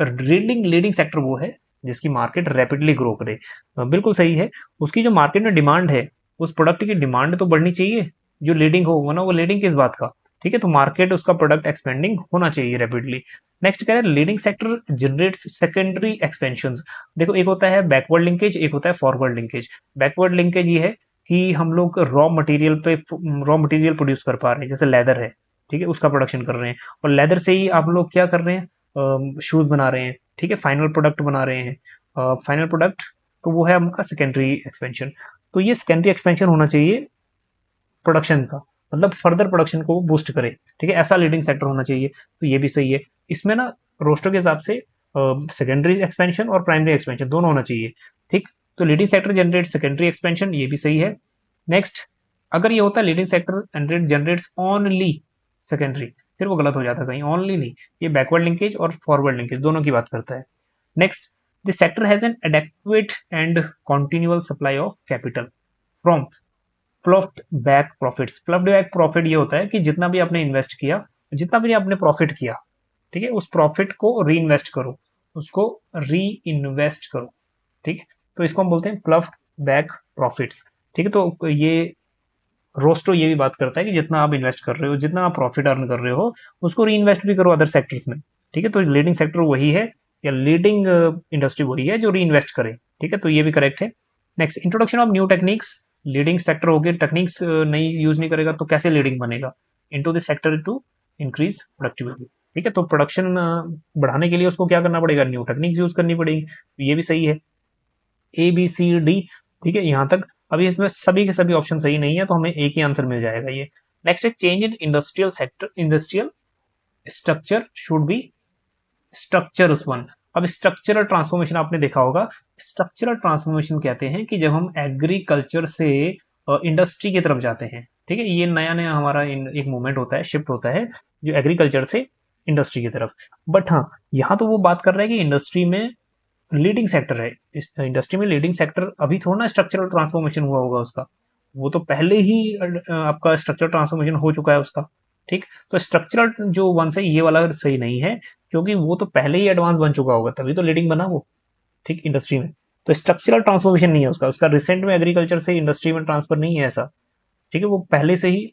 लीडिंग लीडिंग सेक्टर वो है जिसकी मार्केट रैपिडली ग्रो करे। बिल्कुल सही है। उसकी जो मार्केट में डिमांड है, उस प्रोडक्ट की डिमांड तो बढ़नी चाहिए, जो लीडिंग हो, वरना वो लीडिंग किस बात का, ठीक है। तो मार्केट उसका प्रोडक्ट एक्सपेंडिंग होना चाहिए रैपिडली। नेक्स्ट कह रहे हैं leading sector generates secondary expansion. देखो एक होता है बैकवर्ड लिंकेज, एक होता है फॉरवर्ड लिंकेज। बैकवर्ड लिंकेज ये है कि हम लोग रॉ मटेरियल प्रोड्यूस कर पा रहे हैं, जैसे लेदर है, ठीक है, उसका प्रोडक्शन कर रहे हैं, और लेदर से ही आप लोग क्या कर रहे हैं, शूज बना रहे हैं, ठीक है, फाइनल प्रोडक्ट बना रहे हैं, फाइनल प्रोडक्ट। तो वो है आपका सेकेंडरी एक्सपेंशन। तो ये सेकेंडरी एक्सपेंशन होना चाहिए प्रोडक्शन का, मतलब फर्दर प्रोडक्शन को बूस्ट करे, ठीक है, ऐसा लीडिंग सेक्टर होना चाहिए। तो ये भी सही है। इसमें ना रोस्टर के हिसाब से सेकेंडरी एक्सपेंशन और प्राइमरी एक्सपेंशन दोनों होना चाहिए, ठीक। तो leading sector generate secondary expansion, ये भी सही है। नेक्स्ट, अगर ये होता है leading sector generates only secondary, फिर वो गलत हो जाता है कहीं, ओनली नहीं, ये बैकवर्ड लिंकेज और फॉरवर्ड लिंकेज दोनों की बात करता है। Next, the sector has an adequate and continual supply of capital from ploughed back profits. Ploughed back profit ये होता है कि जितना भी आपने इन्वेस्ट किया, जितना भी आपने प्रॉफिट किया, ठीक है, उस प्रॉफिट को री इन्वेस्ट करो, उसको री इन्वेस्ट करो, ठीक है। तो इसको हम बोलते हैं प्लफ्ड बैक प्रॉफिट्स, ठीक है। तो ये रोस्टो ये भी बात करता है कि जितना आप इन्वेस्ट कर रहे हो, जितना आप प्रॉफिट अर्न कर रहे हो, उसको री इन्वेस्ट भी करो अदर सेक्टर्स में, ठीक है। तो लीडिंग सेक्टर वही है, या लीडिंग इंडस्ट्री वही है जो री इन्वेस्ट करे, ठीक है। तो ये भी करेक्ट है। Next, introduction of new techniques. Leading sector हो गया, टेक्निक्स नई यूज नहीं करेगा तो कैसे लीडिंग बनेगा। Into the sector to increase productivity, ठीक है। तो प्रोडक्शन बढ़ाने के लिए उसको क्या करना पड़ेगा, न्यू टेक्निक्स यूज करनी पड़ेगी। तो ये भी सही है। ए बी सी डी, ठीक है, यहाँ तक। अभी इसमें सभी के सभी ऑप्शन सही नहीं है, तो हमें एक ही आंसर मिल जाएगा ये। नेक्स्ट है change in industrial sector, industrial structure should be structural one. अब स्ट्रक्चरल ट्रांसफॉर्मेशन आपने देखा होगा। स्ट्रक्चरल ट्रांसफॉर्मेशन कहते हैं कि जब हम एग्रीकल्चर से इंडस्ट्री की तरफ जाते हैं, ठीक है, ये नया नया हमारा एक मूवमेंट होता है, शिफ्ट होता है जो एग्रीकल्चर से इंडस्ट्री की तरफ। बट हाँ, यहाँ तो वो बात कर रहा है कि इंडस्ट्री में लीडिंग सेक्टर है, इस इंडस्ट्री में लीडिंग सेक्टर, अभी थोड़ा ना स्ट्रक्चरल ट्रांसफॉर्मेशन हुआ होगा उसका, वो तो पहले ही आपका स्ट्रक्चरल ट्रांसफॉर्मेशन हो चुका है उसका। ठीक, तो स्ट्रक्चरल जो वन से ये वाला सही नहीं है, क्योंकि वो तो पहले ही एडवांस बन चुका होगा, तभी तो लीडिंग बना वो, ठीक, इंडस्ट्री में। तो स्ट्रक्चरल ट्रांसफॉर्मेशन नहीं है उसका, उसका रिसेंट में एग्रीकल्चर से इंडस्ट्री में ट्रांसफर नहीं है ऐसा, ठीक है, वो पहले से ही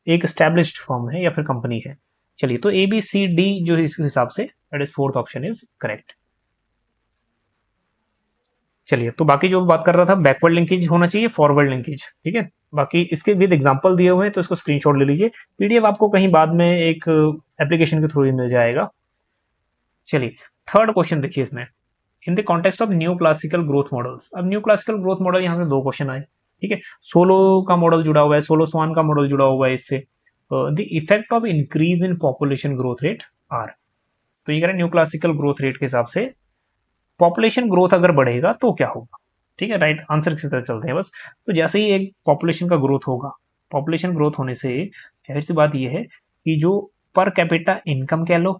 एक स्टैब्लिश्ड फॉर्म है या फिर कंपनी है। चलिए, तो ए बी सी डी जो इस हिसाब say that is fourth option is correct. चलिए, तो बाकी जो बात कर रहा था, बैकवर्ड लिंकेज होना चाहिए, फॉरवर्ड लिंकेज, ठीक है। बाकी इसके विद एग्जांपल दिए हुए हैं, तो इसको स्क्रीनशॉट ले लीजिए। पीडीएफ आपको कहीं बाद में एक एप्लीकेशन के थ्रू ही मिल जाएगा। चलिए, थर्ड क्वेश्चन देखिए इसमें, in the context of new classical growth models. अब न्यू क्लासिकल ग्रोथ मॉडल, यहाँ से दो क्वेश्चन आए, ठीक है। सोलो का मॉडल जुड़ा हुआ है, सोलो स्वान का मॉडल जुड़ा हुआ है इससे। The effect of increase in population growth rate are. तो ये कह रहे हैं न्यू क्लासिकल ग्रोथ रेट के हिसाब से पॉपुलेशन ग्रोथ अगर बढ़ेगा तो क्या होगा, ठीक है। राइट आंसर की तरफ चलते हैं बस। तो जैसे ही एक पॉपुलेशन का ग्रोथ होगा, पॉपुलेशन ग्रोथ होने से जाहिर सी बात यह है कि जो पर कैपिटा इनकम कह लो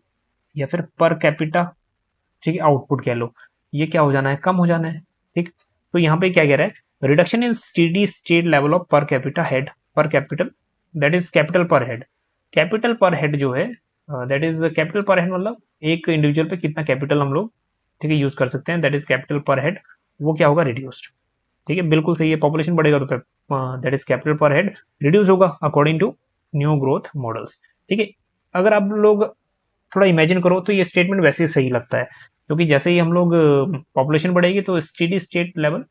या फिर पर कैपिटा, ठीक है, आउटपुट कह लो, ये क्या हो जाना है, कम हो जाना है, ठीक। तो यहाँ पे क्या कह रहा है, reduction in steady state level of per capita head, पर capital, that is capital per head. Capital per head जो है, that is capital per head, मतलब एक इंडिविजुअल पे कितना कैपिटल हम लोग, ठीक है, यूज कर सकते हैं, that is capital per head, वो क्या होगा, रिड्यूस्ड, ठीक है, बिल्कुल सही है। पॉपुलेशन बढ़ेगा तो that is capital per head reduce होगा according to new growth models, ठीक है। अगर आप लोग थोड़ा इमेजिन करो तो ये स्टेटमेंट वैसे ही सही लगता है, क्योंकि जैसे ही हम लोग पॉपुलेशन बढ़ेगी तो steady state level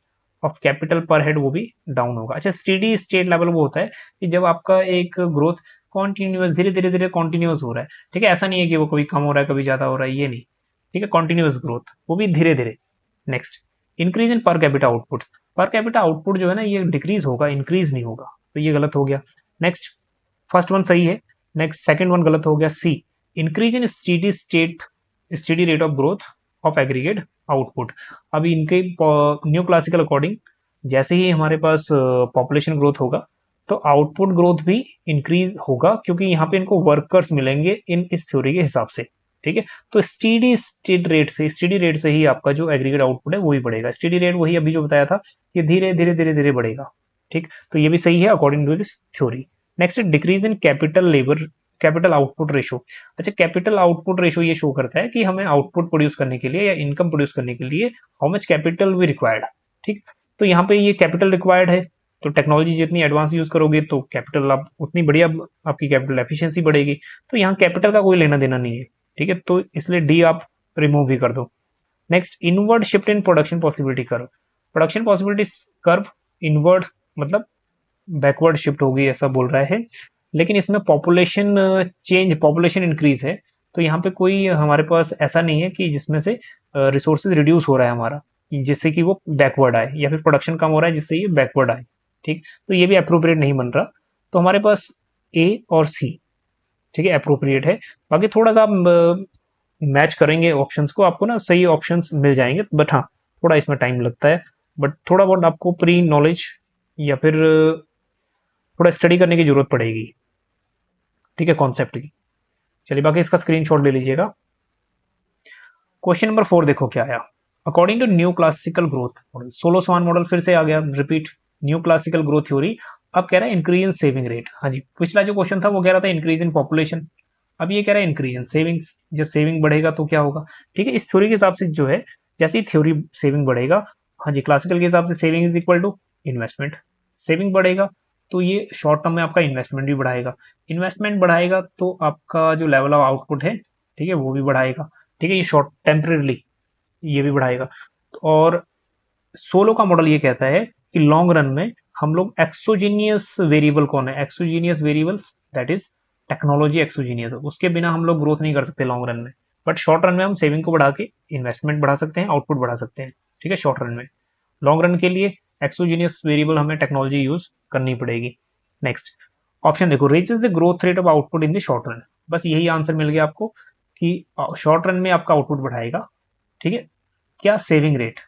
of capital per head वो भी डाउन होगा। अच्छा, स्टेडी स्टेट लेवल वो होता है कि जब आपका एक ग्रोथ कॉन्टिन्यूस, धीरे धीरे धीरे कॉन्टिन्यूस हो रहा है, ठीक है, ऐसा नहीं है कि वो कभी कम हो रहा है कभी ज्यादा हो रहा है, ये नहीं, ठीक है, कॉन्टिन्यूस ग्रोथ, वो भी धीरे धीरे। Next, increase in per capita output. Per capita output जो है ना, ये डिक्रीज होगा, इंक्रीज नहीं होगा, तो ये गलत हो गया। नेक्स्ट, फर्स्ट वन सही है, नेक्स्ट सेकंड वन गलत हो गया, C, increase in steady state, steady rate of growth of aggregate output. अभी इनके न्यू क्लासिकल अकॉर्डिंग जैसे ही हमारे पास पॉपुलेशन ग्रोथ होगा तो आउटपुट ग्रोथ भी इंक्रीज होगा, क्योंकि यहाँ पे इनको वर्कर्स मिलेंगे इन इस थ्योरी के हिसाब से, ठीक है। तो स्टेडी स्टेट रेट से, स्टेडी रेट से ही आपका जो एग्रीगेट आउटपुट है वही बढ़ेगा। स्टेडी रेट वही अभी जो बताया था, ये धीरे धीरे धीरे धीरे बढ़ेगा, ठीक। तो ये भी सही है according to this theory. Next, decrease in capital labour, capital output ratio. अच्छा, कैपिटल आउटपुट रेशो ये शो करता है कि हमें आउटपुट प्रोड्यूस करने के लिए या इनकम प्रोड्यूस करने के लिए how much capital V required, ठीक। तो यहाँ पे ये कैपिटल रिक्वायर्ड है, तो टेक्नोलॉजी जितनी एडवांस यूज करोगे तो कैपिटल आप उतनी बढ़िया, आपकी कैपिटल एफिशिएंसी बढ़ेगी। तो यहाँ कैपिटल का कोई लेना देना नहीं है, ठीक है, तो इसलिए डी आप रिमूव भी कर दो। Next, inward shift in production possibility curve. Production possibility curve inward मतलब बैकवर्ड शिफ्ट होगी ऐसा बोल रहा है, लेकिन इसमें पॉपुलेशन चेंज, पॉपुलेशन इंक्रीज है, तो यहाँ पे कोई हमारे पास ऐसा नहीं है कि जिसमें से रिसोर्सेज रिड्यूस हो रहा है हमारा, जिससे कि वो बैकवर्ड आए, या फिर प्रोडक्शन कम हो रहा है जिससे ये बैकवर्ड आए, ठीक। तो ये भी अप्रोप्रिएट नहीं बन रहा, तो हमारे पास ए और सी, ठीक है, अप्रोप्रिएट है। बाकी थोड़ा सा आप मैच करेंगे ऑप्शंस को, आपको ना सही ऑप्शंस मिल जाएंगे, बट हाँ, थोड़ा इसमें टाइम लगता है, बट थोड़ा बहुत आपको प्री नॉलेज या फिर थोड़ा स्टडी करने की जरूरत पड़ेगी, ठीक है, कॉन्सेप्ट की। चलिए, बाकी इसका स्क्रीनशॉट ले लीजिएगा। क्वेश्चन नंबर 4 देखो क्या आया, according to new classical growth model, Solow Swan model फिर से आ गया, repeat, new classical growth theory. अब कह रहा है इंक्रीज इन सेविंग रेट। हाँ जी, पिछला जो क्वेश्चन था वो कह रहा था इंक्रीज इन पॉपुलेशन, अब ये कह रहा है इंक्रीज इन सेविंग्स, जब सेविंग बढ़ेगा तो क्या होगा, ठीक है। इस थ्योरी के हिसाब से जो है, जैसे ही थ्योरी सेविंग बढ़ेगा, हाँ जी, क्लासिकल के हिसाब से saving is equal to investment, saving बढ़ेगा तो ये शॉर्ट टर्म में आपका इन्वेस्टमेंट भी बढ़ाएगा, इन्वेस्टमेंट बढ़ाएगा तो आपका जो लेवल ऑफ आउटपुट है, ठीक है, वो भी बढ़ाएगा, ठीक है, ये शॉर्ट टेम्परेली ये भी बढ़ाएगा। और सोलो का मॉडल ये कहता है कि लॉन्ग रन में हम लोग एक्सोजीनियस वेरिएबल कौन है, exogenous variables that is technology exogenous, उसके बिना हम लोग ग्रोथ नहीं कर सकते लॉन्ग रन में, बट शॉर्ट रन में हम सेविंग को बढ़ा के इन्वेस्टमेंट बढ़ा सकते हैं, आउटपुट बढ़ा सकते हैं, ठीक है, शॉर्ट रन में। लॉन्ग रन के लिए एक्सोजीनियस वेरिएबल हमें टेक्नोलॉजी यूज करनी पड़ेगी। नेक्स्ट ऑप्शन देखो, raises the growth rate of output in the short run. बस यही आंसर मिल गया आपको कि शॉर्ट रन में आपका आउटपुट बढ़ाएगा, ठीक है, क्या सेविंग रेट,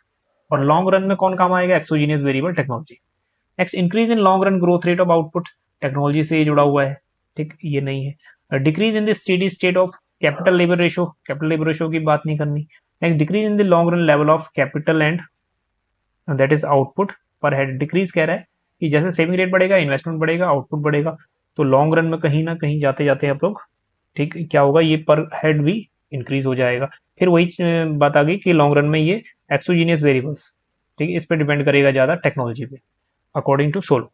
और लॉन्ग रन में कौन काम आएगा, exogenous variable technology. Next increase in long run growth rate of output, technology से जुड़ा हुआ है, ठीक, ये नहीं है। Decrease in the steady state of capital labour ratio, capital labour ratio की बात नहीं करनी। Next decrease in the long run level of capital and that is output पर हेड। डिक्रीज कह रहा है कि जैसे सेविंग रेट बढ़ेगा, इन्वेस्टमेंट बढ़ेगा, आउटपुट बढ़ेगा, तो लॉन्ग रन में कहीं ना कहीं जाते जाते आप लोग, ठीक, क्या होगा, ये पर हेड भी इंक्रीज हो जाएगा। फिर वही बात आ गई कि लॉन्ग रन में ये एक्सोजीनियस वेरिएबल्स, ठीक है, इस पर डिपेंड करेगा ज्यादा टेक्नोलॉजी पे, अकॉर्डिंग टू सोलो,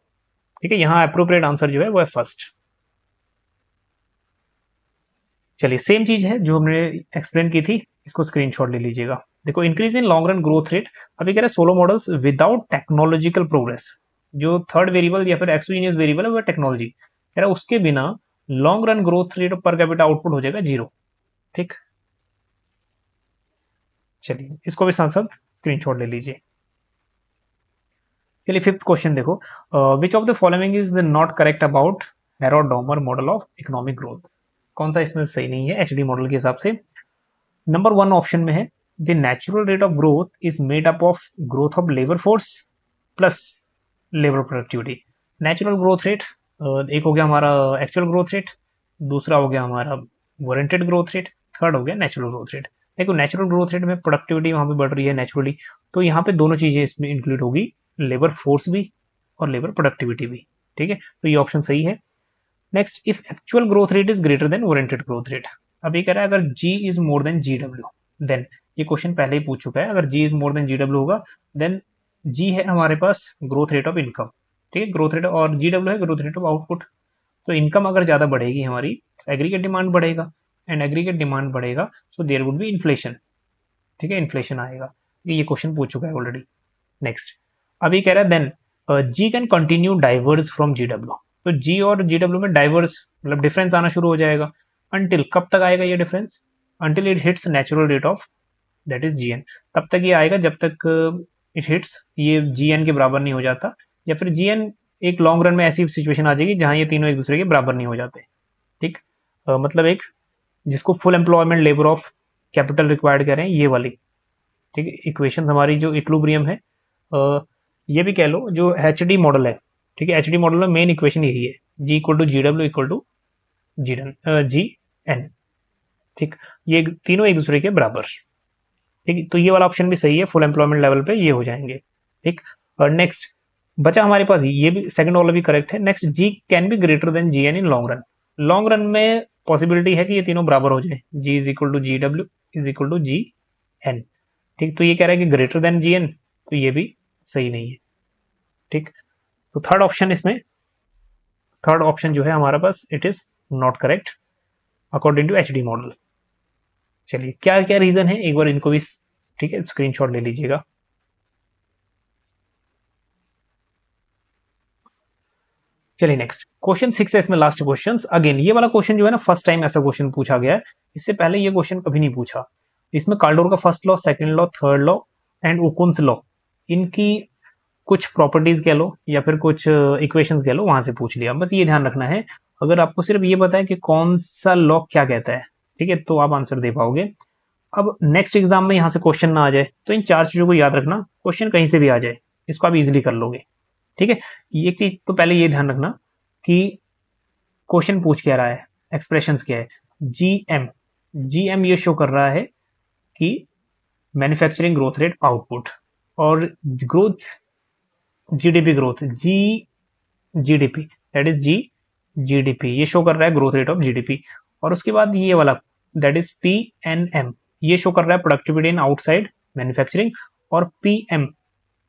ठीक है। यहाँ अप्रोप्रिएट आंसर जो है वो है फर्स्ट। चलिए सेम चीज है जो हमने एक्सप्लेन की थी, इसको स्क्रीनशॉट ले लीजिएगा। देखो increase in long run growth rate, अभी कह रहे हैं solo models without technological progress. जो थर्ड वेरिएबल या फिर एक्सोजीनियस वेरिएबल है वो टेक्नोलॉजी, कह रहा है उसके बिना long run growth rate per capita output हो जाएगा 0, ठीक। चलिए इसको भी साथ साथ स्क्रीनशॉट ले लीजिए। चलिए फिफ्थ क्वेश्चन देखो, which of the following is not correct about Harrod Domar model of economic growth. कौन सा इसमें सही नहीं है एचडी मॉडल के हिसाब से। नंबर 1 ऑप्शन में है the natural rate of growth is made up of growth of labour force plus labour productivity. Natural growth rate एक हो गया हमारा एक्चुअल ग्रोथ रेट, दूसरा हो गया हमारा वारंटेड ग्रोथ रेट, थर्ड हो गया नेचुरल ग्रोथ रेट। देखो नेचुरल ग्रोथ रेट में प्रोडक्टिविटी वहां पे बढ़ रही है नेचुरली, तो यहाँ पे दोनों चीजें इसमें इंक्लूड होगी, लेबर फोर्स भी और लेबर प्रोडक्टिविटी भी, ठीक है, तो ये ऑप्शन सही है। Next if actual growth rate is greater than warranted growth rate, अब ये कह रहा है अगर G is more than G W, then ये क्वेश्चन पहले ही पूछ चुका है, अगर G is more than G W होगा देन जी है हमारे पास ग्रोथ रेट ऑफ इनकम, ठीक है, ग्रोथ रेट, और जी डब्ल्यू है ग्रोथ रेट ऑफ आउटपुट। तो इनकम अगर ज्यादा बढ़ेगी हमारी, एग्रीगेट डिमांड बढ़ेगा, एंड एग्रीगेट डिमांड बढ़ेगा so there would be inflation, ठीक है, इन्फ्लेशन आएगा, ये क्वेश्चन पूछ चुका है ऑलरेडी। नेक्स्ट अभी कह रहा है then G can continue diverge from G W, तो जी और जी डब्ल्यू में डाइवर्स मतलब डिफरेंस आना शुरू हो जाएगा, अंटिल कब तक आएगा ये difference, until it hits natural rate of that is G N, तब तक ये आएगा जब तक इट हिट्स ये जी एन के बराबर नहीं हो जाता, या फिर जी एन एक लॉन्ग रन में ऐसी सिचुएशन आ जाएगी जहां ये तीनों एक दूसरे के बराबर नहीं हो जाते, ठीक। मतलब एक जिसको full employment labour of capital required कह रहे हैं ये वाली, ठीक है, इक्वेशन हमारी जो इक्विलिब्रियम है, ये भी कह लो जो एच डी मॉडल है, ठीक है, एच डी मॉडल में मेन इक्वेशन यही है, G equal to G W equal to G N, ठीक, ये तीनों एक दूसरे के बराबर, ठीक, तो ये वाला ऑप्शन भी सही है, फुल एम्प्लॉयमेंट लेवल पे ये हो जाएंगे, ठीक। और नेक्स्ट बचा हमारे पास ये भी सेकंड वाला भी करेक्ट है। Next G can be greater than G N in long run, long run में पॉसिबिलिटी है कि ये तीनों बराबर हो जाए, G is equal to G W is equal to G N, ठीक, तो ये कह रहा है कि ग्रेटर देन जी एन, तो ये भी सही नहीं है, ठीक। तो थर्ड ऑप्शन इसमें, थर्ड ऑप्शन जो है हमारा पास it is not correct according to HD model. चलिए क्या क्या रीजन है एक बार इनको भी, ठीक है, स्क्रीनशॉट ले लीजिएगा। चलिए नेक्स्ट क्वेश्चन 6 है इसमें लास्ट क्वेश्चन। अगेन ये वाला क्वेश्चन जो है ना फर्स्ट टाइम ऐसा क्वेश्चन पूछा गया है, इससे पहले ये क्वेश्चन कभी नहीं पूछा। इसमें कार्डोर का first law, second law, third law and Okun's law, इनकी कुछ प्रॉपर्टीज कह लो या फिर कुछ इक्वेशंस कह लो, वहां से पूछ लिया। बस ये ध्यान रखना है, अगर आपको सिर्फ ये पता है कि कौन सा लॉ क्या कहता है, ठीक है, तो आप आंसर दे पाओगे। अब नेक्स्ट एग्जाम में यहाँ से क्वेश्चन ना आ जाए तो इन चार चीजों को याद रखना, क्वेश्चन कहीं से भी आ जाए इसको आप इजिली कर लोगे, ठीक है। एक चीज तो पहले ये ध्यान रखना कि क्वेश्चन पूछ क्या रहा है, एक्सप्रेशंस क्या है, जीएम, जीएम ये शो कर रहा है कि मैन्युफैक्चरिंग ग्रोथ रेट आउटपुट, और growth GDP growth, G GDP that is G GDP ये शो कर रहा है ग्रोथ रेट ऑफ जीडीपी, और उसके बाद ये वाला that is P N M ये शो कर रहा है प्रोडक्टिविटी इन आउटसाइड मैन्युफैक्चरिंग, और P M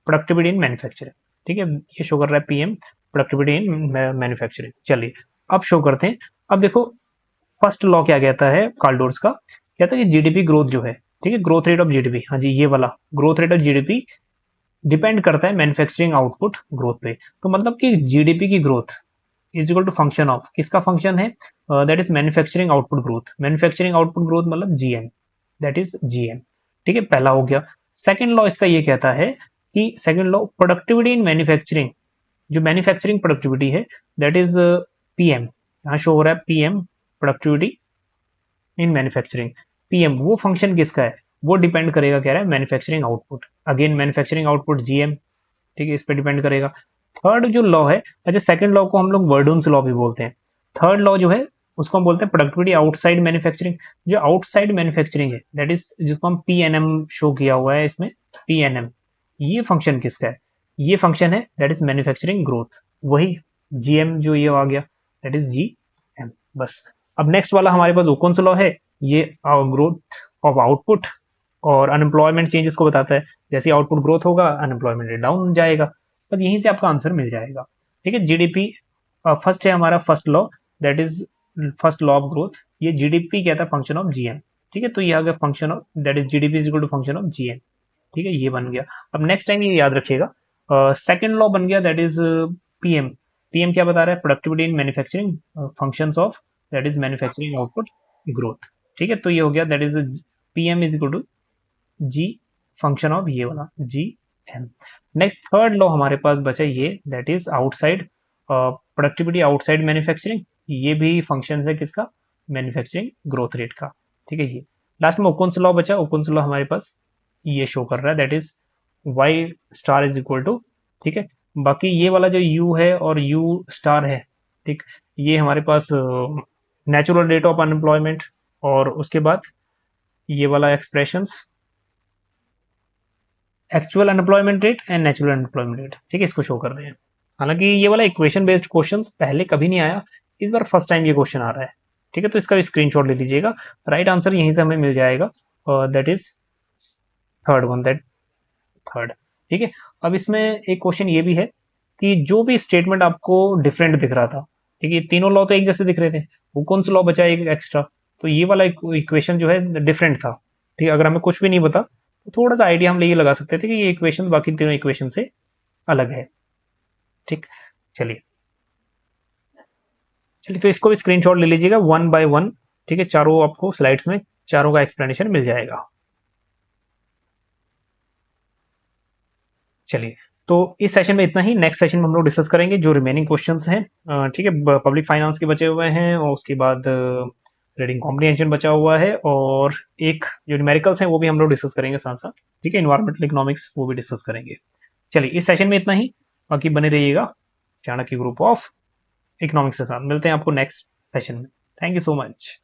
productivity in manufacturing, ठीक है, ये शो कर रहा है पीएम प्रोडक्टिविटी इन मैन्युफैक्चरिंग। चलिए अब शो करते हैं। अब देखो फर्स्ट लॉ क्या कहता है कार्डोर्स का, कहता है कि जीडीपी ग्रोथ जो है, ठीक है, ग्रोथ रेट ऑफ जीडीपी, हाँ जी ये वाला growth rate of GDP depend करता है मैन्युफैक्चरिंग आउटपुट ग्रोथ पे। तो मतलब कि जीडीपी की growth is equal to function of, किसका फंक्शन है, that is manufacturing output growth, manufacturing output growth मतलब जीएम, दैट इज जीएम, ठीक है, पहला हो गया। सेकंड लॉ इसका ये कहता है कि second law productivity in manufacturing, जो मैन्युफैक्चरिंग प्रोडक्टिविटी है दैट इज पीएम, यहाँ शो हो रहा है PM productivity in manufacturing. PM वो फंक्शन किसका है, वो डिपेंड करेगा, कह रहा है manufacturing output, again manufacturing output GM, ठीक है, इस पे डिपेंड करेगा। थर्ड जो लॉ है, अच्छा सेकंड लॉ को हम लोग वर्डून्स लॉ भी बोलते हैं। थर्ड लॉ जो है उसको हम बोलते हैं प्रोडक्टिविटी आउटसाइड मैन्युफैक्चरिंग। जो आउटसाइड मैन्युफैक्चरिंग है दैट इज जिसको हम पीएनएम शो किया हुआ है इसमें, पीएनएम, ये फंक्शन किसका है, ये फंक्शन है दैट इज मैन्युफैक्चरिंग ग्रोथ, वही जीएम जो ये आ गया दैट इज जी एम। बस अब नेक्स्ट वाला हमारे पास ओकोन्स लॉ है, ये ग्रोथ ऑफ आउटपुट और अनएम्प्लॉयमेंट चेंजेस को बताता है। जैसे आउटपुट ग्रोथ होगा अनएम्प्लॉयमेंट रेट डाउन जाएगा, तो यहीं से आपका आंसर मिल जाएगा। ठीक है, जीडीपी फर्स्ट है हमारा first law that is first law of growth, ये जीडीपी क्या था, फंक्शन ऑफ जीएम। ठीक है, तो ये आ गया function of that is GDP is equal to function of GM. ठीक है, ये बन गया। अब नेक्स्ट टाइम ये याद रखिएगा, सेकंड लॉ बन गया दैट इज पीएम। पीएम क्या बता रहा है, productivity in manufacturing functions of that is manufacturing output growth. ठीक है, तो ये हो गया that is PM is equal to G function of ये वाला G M. Next third law हमारे पास बचा ये that is outside productivity outside manufacturing, ये भी फंक्शन है किसका, मैन्युफैक्चरिंग ग्रोथ रेट का। ठीक है, ये लास्ट में ओकुन्स लॉ बचा, ओकुन्स लॉ हमारे पास ये शो कर रहा है that is Y star is equal to, ठीक है, बाकी ये वाला जो यू है और यू स्टार है, ठीक, ये हमारे पास नेचुरल रेट ऑफ अनएम्प्लॉयमेंट, और उसके बाद ये वाला expressions actual unemployment rate and natural unemployment rate, ठीक है, इसको शो कर रहे हैं। हालांकि ये वाला इक्वेशन बेस्ड क्वेश्चन पहले कभी नहीं आया, इस बार फर्स्ट टाइम ये क्वेश्चन आ रहा है। ठीक है, तो इसका स्क्रीनशॉट ले लीजिएगा, राइट आंसर यहीं से हमें मिल जाएगा, that is third one, that third. ठीक है, अब इसमें एक क्वेश्चन ये भी है कि जो भी स्टेटमेंट आपको डिफरेंट दिख रहा था, ठीक है, तीनों लॉ तो एक जैसे दिख रहे थे, वो कौन सा लॉ बचा एक एक्स्ट्रा, तो ये वाला इक्वेशन जो है डिफरेंट था। ठीक है, अगर हमें कुछ भी नहीं पता तो थोड़ा सा आइडिया हम ये लगा सकते थे कि ये इक्वेशन बाकी तीनों इक्वेशन से अलग है। ठीक, चलिए चलिए, तो इसको भी स्क्रीनशॉट ले लीजिएगा वन बाय वन। ठीक है, चारों आपको स्लाइड्स में चारों का एक्सप्लेनेशन मिल जाएगा। चलिए, तो इस सेशन में इतना ही, नेक्स्ट सेशन में हम लोग डिस्कस करेंगे जो रिमेनिंग क्वेश्चंस हैं। ठीक है, पब्लिक फाइनेंस के बचे हुए हैं, और उसके बाद रीडिंग कॉम्प्रिहेंशन बचा हुआ है, और एक जो न्यूमेरिकल्स हैं वो भी हम लोग डिस्कस करेंगे साथ साथ। ठीक है, इन्वायरमेंटल इकोनॉमिक्स वो भी डिस्कस करेंगे। चलिए, इस सेशन में इतना ही, बाकी बने रहिएगा चाणक्य ग्रुप ऑफ इकोनॉमिक्स के साथ। मिलते हैं आपको नेक्स्ट सेशन में। Thank you so much.